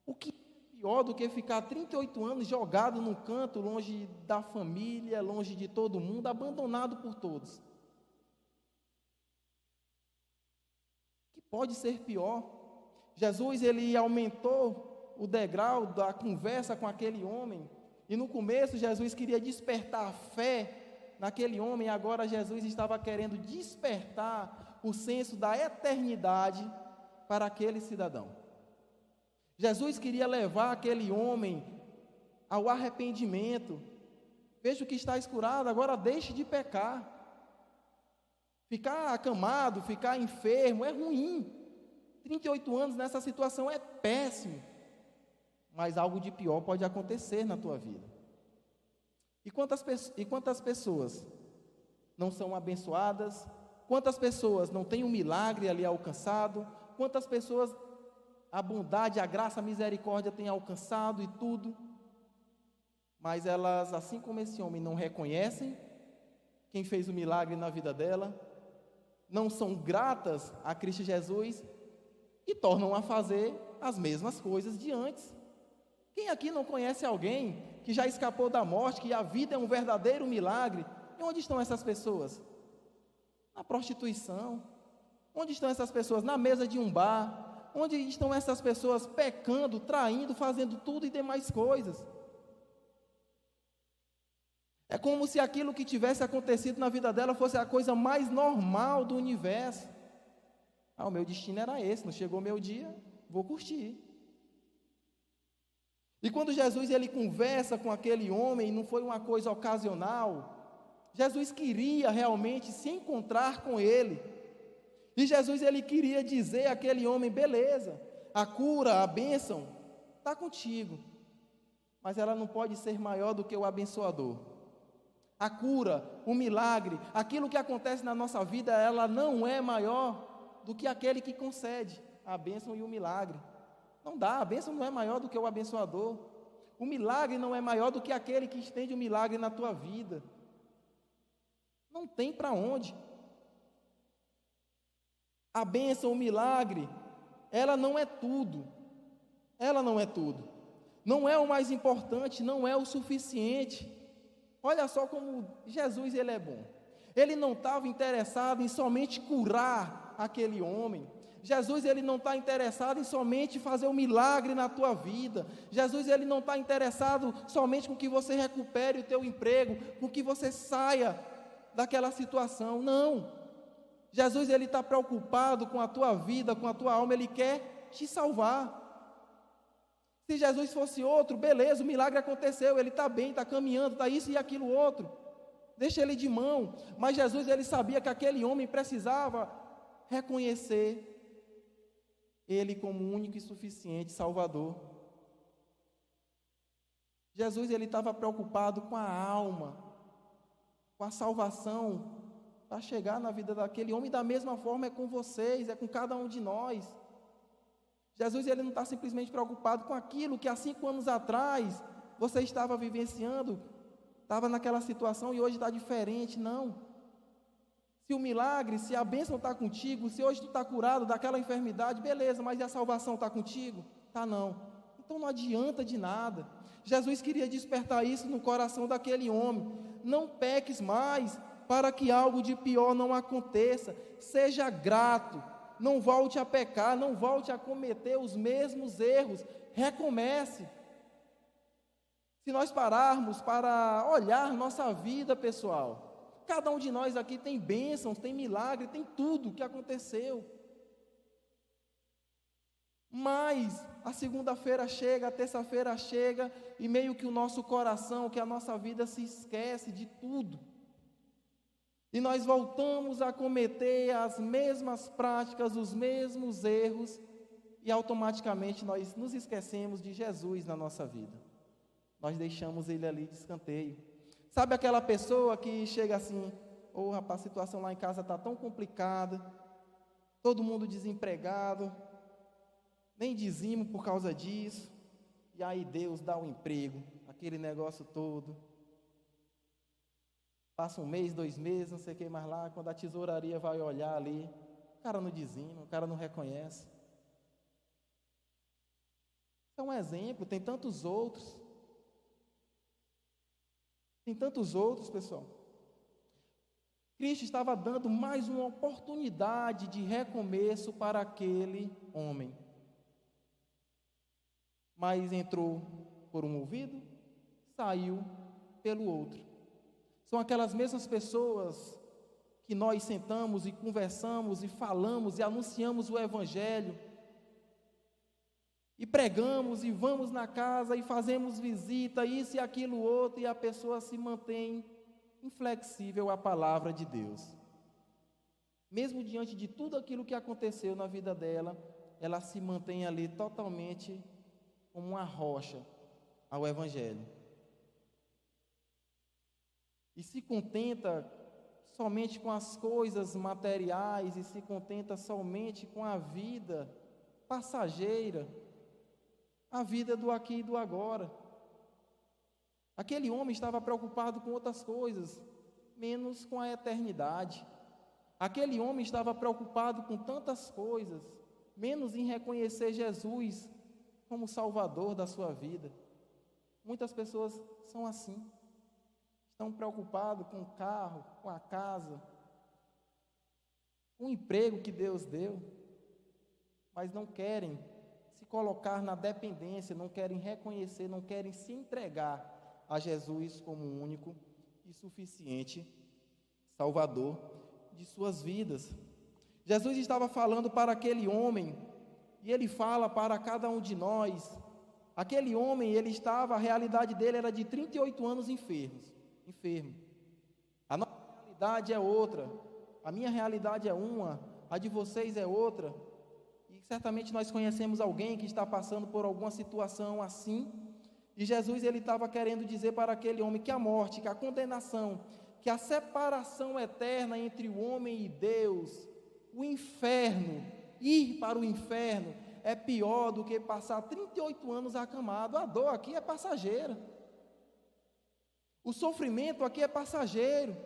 O que é pior do que ficar 38 anos jogado num canto, longe da família, longe de todo mundo, abandonado por todos? O que pode ser pior? Jesus, ele aumentou o degrau da conversa com aquele homem, E no começo Jesus queria despertar a fé naquele homem, e agora Jesus estava querendo despertar o senso da eternidade para aquele cidadão. Jesus queria levar aquele homem ao arrependimento. Veja o que está escurado, agora deixe de pecar. Ficar acamado, ficar enfermo é ruim. 38 anos nessa situação é péssimo. Mas algo de pior pode acontecer na tua vida. E quantas pessoas não são abençoadas? Quantas pessoas não têm um milagre ali alcançado? Quantas pessoas a bondade, a graça, a misericórdia têm alcançado e tudo? Mas elas, assim como esse homem, não reconhecem quem fez o milagre na vida dela, não são gratas a Cristo Jesus e tornam a fazer as mesmas coisas de antes. Quem aqui não conhece alguém que já escapou da morte, que a vida é um verdadeiro milagre? E onde estão essas pessoas? Na prostituição. Onde estão essas pessoas? Na mesa de um bar. Onde estão essas pessoas pecando, traindo, fazendo tudo e demais coisas? É como se aquilo que tivesse acontecido na vida dela fosse a coisa mais normal do universo. O meu destino era esse, não chegou o meu dia, vou curtir. E quando Jesus ele conversa com aquele homem, não foi uma coisa ocasional. Jesus queria realmente se encontrar com ele. E Jesus ele queria dizer àquele homem, beleza, a cura, a bênção, está contigo. Mas ela não pode ser maior do que o abençoador. A cura, o milagre, aquilo que acontece na nossa vida, ela não é maior do que aquele que concede a bênção e o milagre. Não dá, a bênção não é maior do que o abençoador. O milagre não é maior do que aquele que estende o milagre na tua vida. Não tem para onde. A bênção, o milagre, ela não é tudo. Ela não é tudo. Não é o mais importante, não é o suficiente. Olha só como Jesus ele é bom. Ele não estava interessado em somente curar aquele homem. Jesus ele não está interessado em somente fazer um milagre na tua vida. Jesus ele não está interessado somente com que você recupere o teu emprego, com que você saia daquela situação. Não. Jesus ele está preocupado com a tua vida, com a tua alma. Ele quer te salvar. Se Jesus fosse outro, beleza, o milagre aconteceu, ele está bem, está caminhando, está isso e aquilo outro. Deixa ele de mão. Mas Jesus ele sabia que aquele homem precisava reconhecer ele como único e suficiente Salvador. Jesus ele estava preocupado com a alma, com a salvação, para chegar na vida daquele homem. Da mesma forma é com vocês, é com cada um de nós. Jesus ele não está simplesmente preocupado com aquilo que há 5 anos atrás você estava vivenciando, estava naquela situação e hoje está diferente, não. Se o milagre, se a bênção está contigo, se hoje tu está curado daquela enfermidade, beleza, mas e a salvação está contigo? Tá não. Então não adianta de nada. Jesus queria despertar isso no coração daquele homem. Não peques mais para que algo de pior não aconteça. Seja grato, não volte a pecar, não volte a cometer os mesmos erros. Recomece. Se nós pararmos para olhar nossa vida, pessoal, cada um de nós aqui tem bênçãos, tem milagre, tem tudo que aconteceu. Mas a segunda-feira chega, a terça-feira chega, e meio que o nosso coração, que a nossa vida se esquece de tudo. E nós voltamos a cometer as mesmas práticas, os mesmos erros, e automaticamente nós nos esquecemos de Jesus na nossa vida. Nós deixamos ele ali de escanteio. Sabe aquela pessoa que chega assim, rapaz, a situação lá em casa está tão complicada, todo mundo desempregado, nem dizimo por causa disso, e aí Deus dá um emprego, aquele negócio todo. Passa 1 mês, 2 meses, não sei o que mais lá, quando a tesouraria vai olhar ali, o cara não dizima, o cara não reconhece. É um exemplo, tem tantos outros. Tem tantos outros, pessoal. Cristo estava dando mais uma oportunidade de recomeço para aquele homem. Mas entrou por um ouvido, saiu pelo outro. São aquelas mesmas pessoas que nós sentamos e conversamos e falamos e anunciamos o Evangelho, e pregamos e vamos na casa e fazemos visita, isso e aquilo outro, e a pessoa se mantém inflexível à palavra de Deus. Mesmo diante de tudo aquilo que aconteceu na vida dela, ela se mantém ali totalmente como uma rocha ao Evangelho. E se contenta somente com as coisas materiais, e se contenta somente com a vida passageira, a vida do aqui e do agora. Aquele homem estava preocupado com outras coisas, menos com a eternidade. Aquele homem estava preocupado com tantas coisas, menos em reconhecer Jesus como Salvador da sua vida. Muitas pessoas são assim. Estão preocupados com o carro, com a casa, com o emprego que Deus deu, mas não querem se colocar na dependência, não querem reconhecer, não querem se entregar a Jesus como o único e suficiente Salvador de suas vidas. Jesus estava falando para aquele homem, e ele fala para cada um de nós. Aquele homem, a realidade dele era de 38 anos enfermo. A nossa realidade é outra, a minha realidade é uma, a de vocês é outra, e certamente nós conhecemos alguém que está passando por alguma situação assim, e Jesus ele estava querendo dizer para aquele homem que a morte, que a condenação, que a separação eterna entre o homem e Deus, o inferno, ir para o inferno, é pior do que passar 38 anos acamado. A dor aqui é passageira. O sofrimento aqui é passageiro.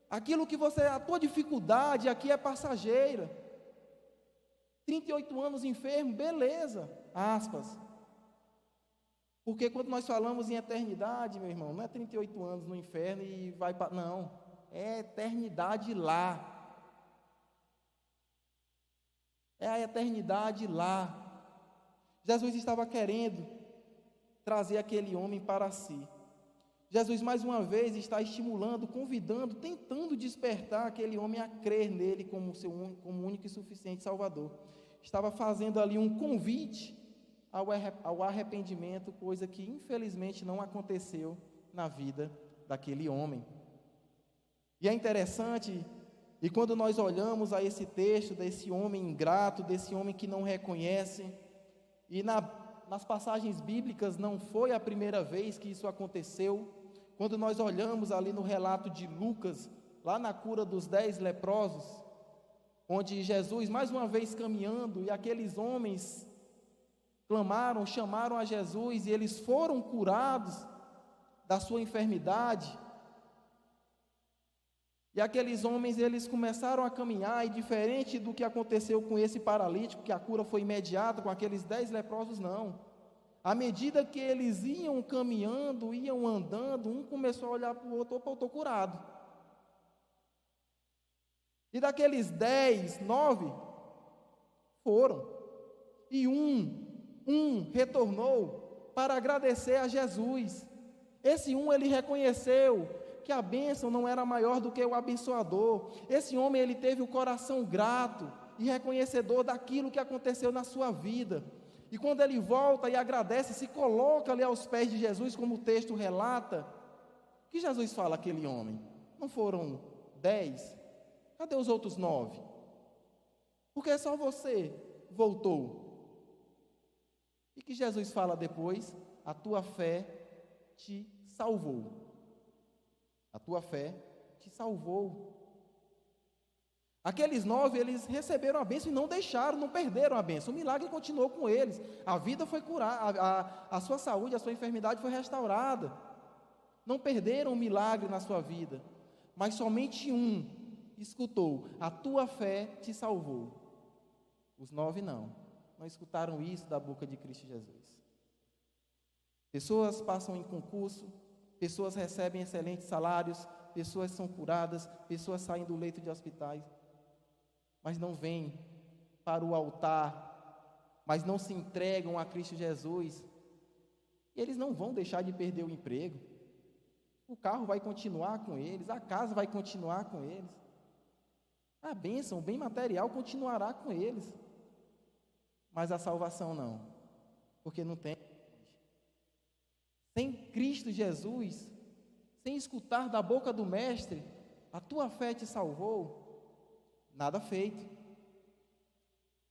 A tua dificuldade aqui é passageira. 38 anos enfermo, beleza, aspas. Porque quando nós falamos em eternidade, meu irmão, não é 38 anos no inferno e vai para... Não, é eternidade lá. É a eternidade lá. Jesus estava querendo trazer aquele homem para si. Jesus mais uma vez está estimulando, convidando, tentando despertar aquele homem a crer nele como único e suficiente Salvador. Estava fazendo ali um convite ao arrependimento, coisa que infelizmente não aconteceu na vida daquele homem. E é interessante, e quando nós olhamos a esse texto desse homem ingrato, desse homem que não reconhece, e nas passagens bíblicas não foi a primeira vez que isso aconteceu. Quando nós olhamos ali no relato de Lucas, lá na cura dos 10 leprosos, onde Jesus, mais uma vez caminhando, e aqueles homens clamaram, chamaram a Jesus, e eles foram curados da sua enfermidade. E aqueles homens, eles começaram a caminhar, e diferente do que aconteceu com esse paralítico, que a cura foi imediata, com aqueles 10 leprosos, não. À medida que eles iam caminhando, iam andando, um começou a olhar para o outro: opa, eu estou curado. E daqueles 10, 9 foram. E um retornou para agradecer a Jesus. Esse ele reconheceu que a bênção não era maior do que o abençoador. Esse homem, ele teve o coração grato e reconhecedor daquilo que aconteceu na sua vida. E quando ele volta e agradece, se coloca ali aos pés de Jesus, como o texto relata, o que Jesus fala àquele homem? Não foram 10? Cadê os outros 9? Porque só você voltou. E que Jesus fala depois? A tua fé te salvou. A tua fé te salvou. Aqueles 9, eles receberam a bênção e não deixaram, não perderam a bênção. O milagre continuou com eles. A vida foi curada, a sua saúde, a sua enfermidade foi restaurada. Não perderam o milagre na sua vida. Mas somente um escutou: a tua fé te salvou. Os 9 não escutaram isso da boca de Cristo Jesus. Pessoas passam em concurso, pessoas recebem excelentes salários, pessoas são curadas, pessoas saem do leito de hospitais, mas não vêm para o altar, mas não se entregam a Cristo Jesus, E eles não vão deixar de perder o emprego. O carro vai continuar com eles, a casa vai continuar com eles. A bênção, o bem material continuará com eles. Mas a salvação não, porque não tem. Sem Cristo Jesus, sem escutar da boca do Mestre, a tua fé te salvou, nada feito.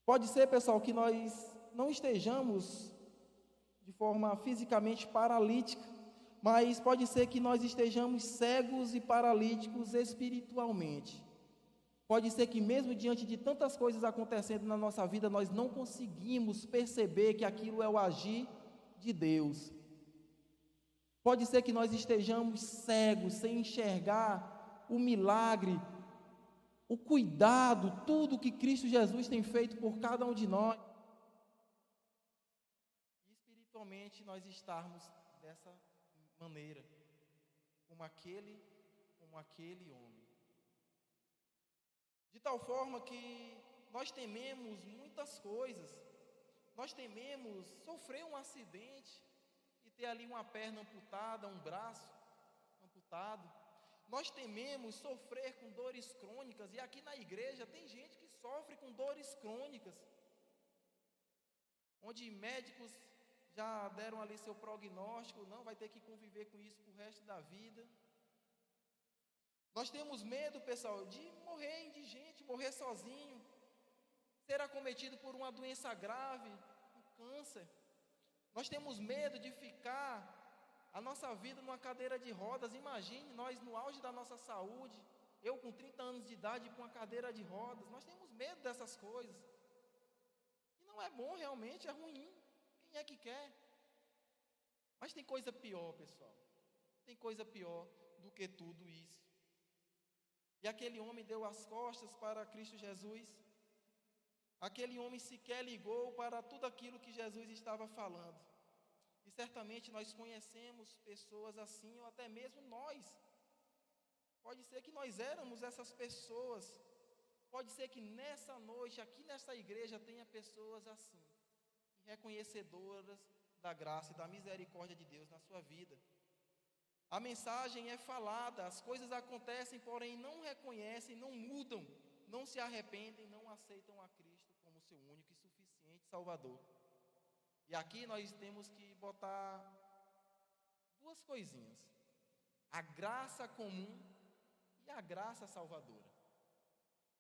Pode ser, pessoal, que nós não estejamos de forma fisicamente paralítica, mas pode ser que nós estejamos cegos e paralíticos espiritualmente. Pode ser que mesmo diante de tantas coisas acontecendo na nossa vida, nós não conseguimos perceber que aquilo é o agir de Deus. Pode ser que nós estejamos cegos, sem enxergar o milagre, o cuidado, tudo que Cristo Jesus tem feito por cada um de nós. E espiritualmente nós estarmos dessa maneira, como aquele homem. De tal forma que nós tememos muitas coisas. Nós tememos sofrer um acidente e ter ali uma perna amputada, um braço amputado. Nós tememos sofrer com dores crônicas, e aqui na igreja tem gente que sofre com dores crônicas, onde médicos já deram ali seu prognóstico, não vai ter que conviver com isso pro resto da vida. Nós temos medo, pessoal, de morrer indigente, morrer sozinho, ser acometido por uma doença grave, um câncer. Nós temos medo de ficar a nossa vida numa cadeira de rodas. Imagine nós no auge da nossa saúde, eu com 30 anos de idade com uma cadeira de rodas. Nós temos medo dessas coisas. E não é bom realmente, é ruim. Quem é que quer? Mas tem coisa pior, pessoal. Tem coisa pior do que tudo isso. E aquele homem deu as costas para Cristo Jesus. Aquele homem sequer ligou para tudo aquilo que Jesus estava falando. E certamente nós conhecemos pessoas assim, ou até mesmo nós. Pode ser que nós éramos essas pessoas. Pode ser que nessa noite, aqui nessa igreja, tenha pessoas assim, reconhecedoras da graça e da misericórdia de Deus na sua vida. A mensagem é falada, as coisas acontecem, porém não reconhecem, não mudam, não se arrependem, não aceitam a Cristo como seu único e suficiente Salvador. E aqui nós temos que botar duas coisinhas: a graça comum e a graça salvadora.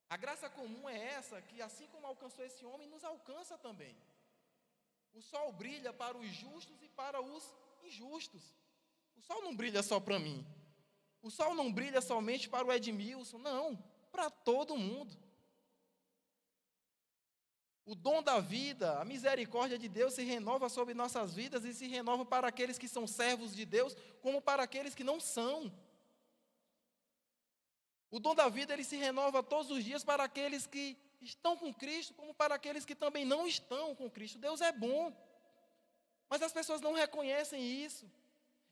A graça comum é essa que, assim como alcançou esse homem, nos alcança também. O sol brilha para os justos e para os injustos. O sol não brilha só para mim. O sol não brilha somente para o Edmilson, não, para todo mundo. O dom da vida, a misericórdia de Deus se renova sobre nossas vidas e se renova para aqueles que são servos de Deus, como para aqueles que não são. O dom da vida, ele se renova todos os dias para aqueles que estão com Cristo, como para aqueles que também não estão com Cristo. Deus é bom, mas as pessoas não reconhecem isso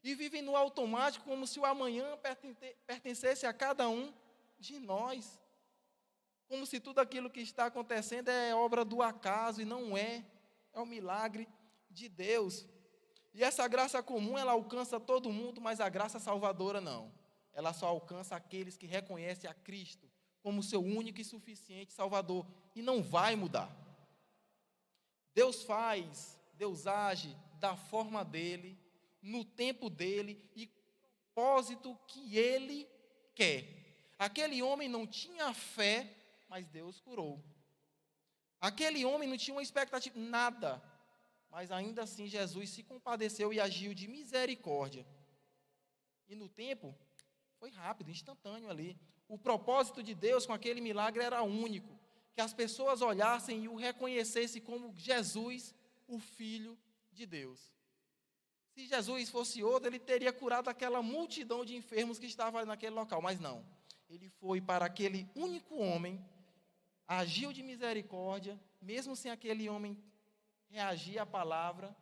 e vivem no automático, como se o amanhã pertencesse a cada um de nós. Como se tudo aquilo que está acontecendo é obra do acaso, e não é. É um milagre de Deus. E essa graça comum, ela alcança todo mundo, mas a graça salvadora não. Ela só alcança aqueles que reconhecem a Cristo como seu único e suficiente Salvador. E não vai mudar. Deus faz, Deus age da forma dele, no tempo dele e com o propósito que ele quer. Aquele homem não tinha fé, mas Deus curou. Aquele homem não tinha uma expectativa, nada. Mas ainda assim Jesus se compadeceu e agiu de misericórdia. E no tempo, foi rápido, instantâneo ali. O propósito de Deus com aquele milagre era único. Que as pessoas olhassem e o reconhecessem como Jesus, o Filho de Deus. Se Jesus fosse outro, ele teria curado aquela multidão de enfermos que estava naquele local. Mas não. Ele foi para aquele único homem, agiu de misericórdia, mesmo sem aquele homem reagir à palavra,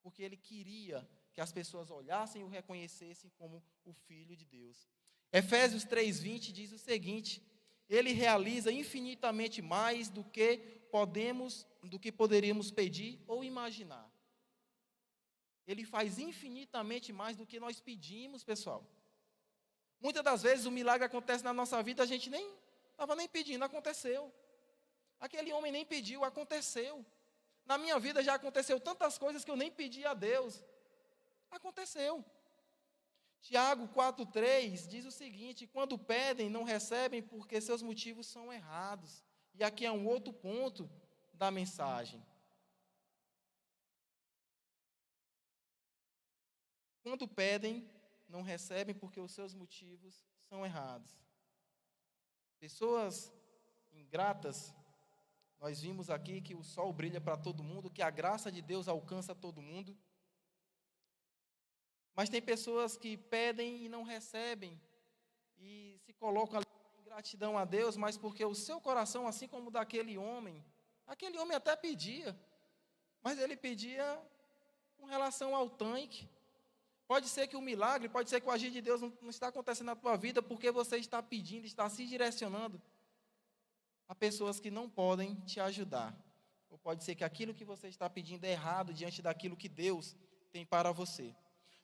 porque ele queria que as pessoas olhassem e o reconhecessem como o Filho de Deus. Efésios 3:20 diz o seguinte: ele realiza infinitamente mais do que poderíamos pedir ou imaginar. Ele faz infinitamente mais do que nós pedimos, pessoal. Muitas das vezes o milagre acontece na nossa vida, a gente nem estava nem pedindo, aconteceu. Aquele homem nem pediu, aconteceu. Na minha vida já aconteceu tantas coisas que eu nem pedi a Deus. Aconteceu. Tiago 4,3 diz o seguinte: quando pedem, não recebem porque seus motivos são errados. E aqui é um outro ponto da mensagem. Quando pedem, não recebem porque os seus motivos são errados. Pessoas ingratas, nós vimos aqui que o sol brilha para todo mundo, que a graça de Deus alcança todo mundo. Mas tem pessoas que pedem e não recebem, e se colocam em gratidão a Deus, mas porque o seu coração, assim como o daquele homem até pedia, mas ele pedia com relação ao tanque. Pode ser que o milagre, pode ser que o agir de Deus não está acontecendo na tua vida, porque você está pedindo, está se direcionando a pessoas que não podem te ajudar. Ou pode ser que aquilo que você está pedindo é errado diante daquilo que Deus tem para você.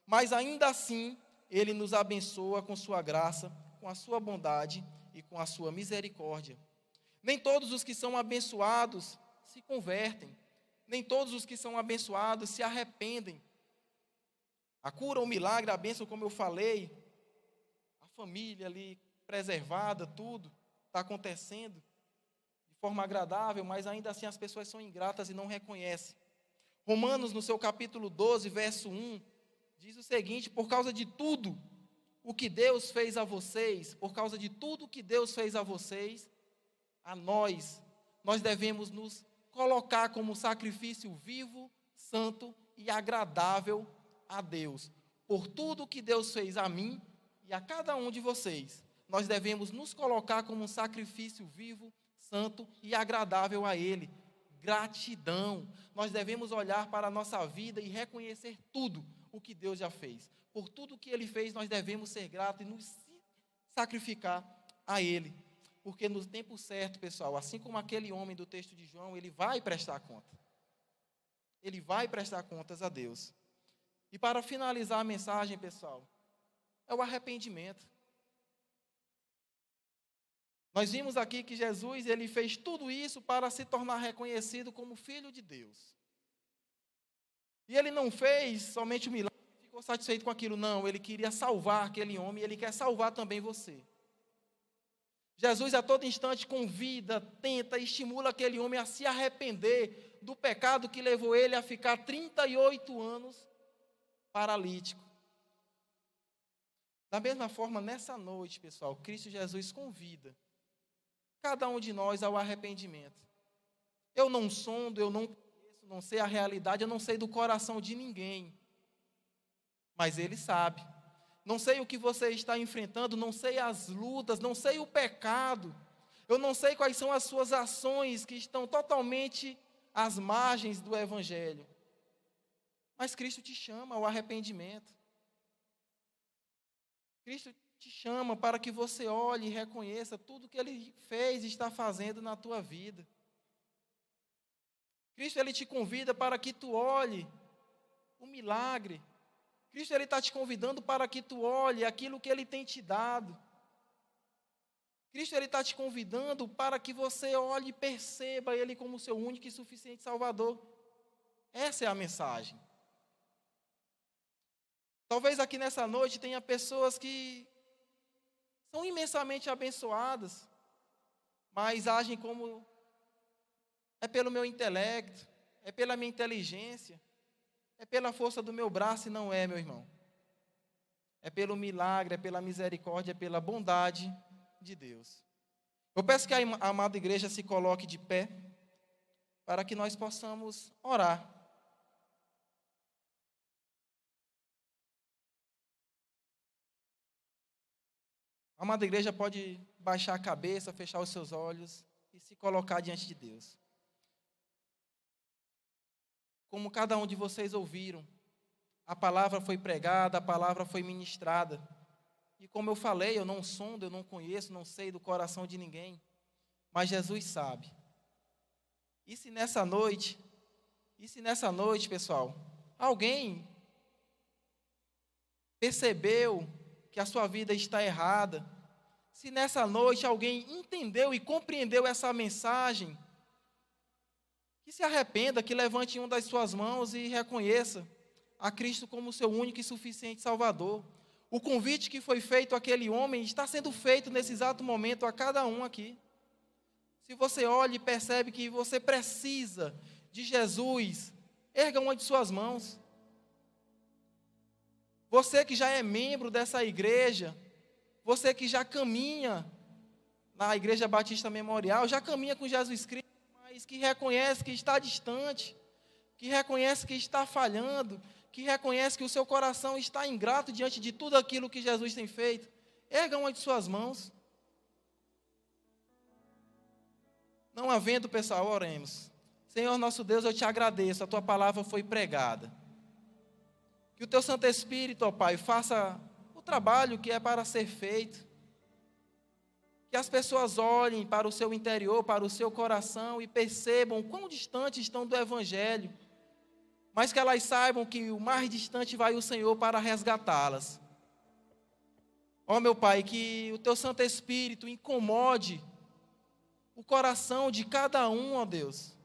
Mas ainda assim, Ele nos abençoa com sua graça, com a sua bondade e com a sua misericórdia. Nem todos os que são abençoados se convertem. Nem todos os que são abençoados se arrependem. A cura, o milagre, a bênção, como eu falei, a família ali preservada, tudo está acontecendo de forma agradável, mas ainda assim as pessoas são ingratas e não reconhecem. Romanos, no seu capítulo 12, verso 1, diz o seguinte: por causa de tudo o que Deus fez a vocês, por causa de tudo o que Deus fez a vocês, a nós devemos nos colocar como sacrifício vivo, santo e agradável a Deus. Por tudo que Deus fez a mim e a cada um de vocês, nós devemos nos colocar como um sacrifício vivo, santo e agradável a Ele. Gratidão. Nós devemos olhar para a nossa vida e reconhecer tudo o que Deus já fez. Por tudo que Ele fez, nós devemos ser gratos e nos sacrificar a Ele. Porque no tempo certo, pessoal, assim como aquele homem do texto de João, ele vai prestar conta. Ele vai prestar contas a Deus. E para finalizar a mensagem, pessoal, é o arrependimento. Nós vimos aqui que Jesus, ele fez tudo isso para se tornar reconhecido como Filho de Deus. E ele não fez somente o milagre e ficou satisfeito com aquilo, não. Ele queria salvar aquele homem e ele quer salvar também você. Jesus a todo instante convida, tenta, estimula aquele homem a se arrepender do pecado que levou ele a ficar 38 anos paralítico. Da mesma forma, nessa noite, pessoal, Cristo Jesus convida cada um de nós ao arrependimento. Eu não sondo, eu não conheço, não sei a realidade, eu não sei do coração de ninguém. Mas Ele sabe. Não sei o que você está enfrentando, não sei as lutas, não sei o pecado. Eu não sei quais são as suas ações que estão totalmente às margens do Evangelho. Mas Cristo te chama ao arrependimento. Cristo te chama para que você olhe e reconheça tudo que Ele fez e está fazendo na tua vida. Cristo, Ele te convida para que tu olhe o milagre. Cristo, Ele está te convidando para que tu olhe aquilo que Ele tem te dado. Cristo, Ele está te convidando para que você olhe e perceba Ele como seu único e suficiente Salvador. Essa é a mensagem. Talvez aqui nessa noite tenha pessoas que são imensamente abençoadas, mas agem como é pelo meu intelecto, é pela minha inteligência, é pela força do meu braço e não é, meu irmão. É pelo milagre, é pela misericórdia, é pela bondade de Deus. Eu peço que a amada igreja se coloque de pé para que nós possamos orar. A amada igreja pode baixar a cabeça, fechar os seus olhos e se colocar diante de Deus. Como cada um de vocês ouviram, a palavra foi pregada, a palavra foi ministrada. E como eu falei, eu não sondo, eu não conheço, não sei do coração de ninguém. Mas Jesus sabe. E se nessa noite, pessoal, alguém percebeu que a sua vida está errada, se nessa noite alguém entendeu e compreendeu essa mensagem, que se arrependa, que levante uma das suas mãos e reconheça a Cristo como seu único e suficiente Salvador. O convite que foi feito àquele homem está sendo feito nesse exato momento a cada um aqui. Se você olha e percebe que você precisa de Jesus, erga uma de suas mãos. Você que já é membro dessa igreja, você que já caminha na Igreja Batista Memorial, já caminha com Jesus Cristo, mas que reconhece que está distante, que reconhece que está falhando, que reconhece que o seu coração está ingrato diante de tudo aquilo que Jesus tem feito, erga uma de suas mãos. Não havendo, pessoal, oremos. Senhor nosso Deus, eu te agradeço, a tua palavra foi pregada. Que o teu Santo Espírito, ó Pai, faça o trabalho que é para ser feito. Que as pessoas olhem para o seu interior, para o seu coração e percebam quão distantes estão do Evangelho, mas que elas saibam que o mais distante vai o Senhor para resgatá-las. Ó meu Pai, que o teu Santo Espírito incomode o coração de cada um, ó Deus.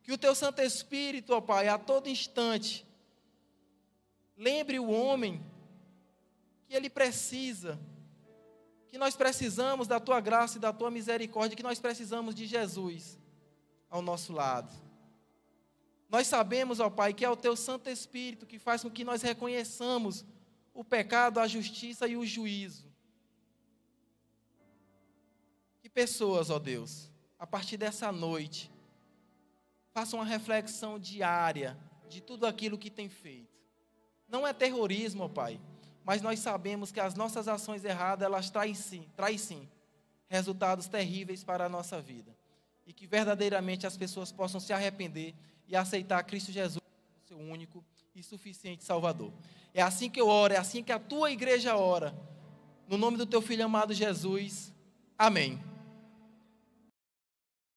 Que o teu Santo Espírito, ó Pai, a todo instante, lembre o homem que ele precisa, que nós precisamos da tua graça e da tua misericórdia, que nós precisamos de Jesus ao nosso lado. Nós sabemos, ó Pai, que é o teu Santo Espírito que faz com que nós reconheçamos o pecado, a justiça e o juízo. Que pessoas, ó Deus, a partir dessa noite, façam uma reflexão diária de tudo aquilo que tem feito. Não é terrorismo, ó Pai, mas nós sabemos que as nossas ações erradas, elas trazem sim resultados terríveis para a nossa vida. E que verdadeiramente as pessoas possam se arrepender e aceitar Cristo Jesus como seu único e suficiente Salvador. É assim que eu oro, é assim que a tua igreja ora. No nome do teu Filho amado Jesus. Amém.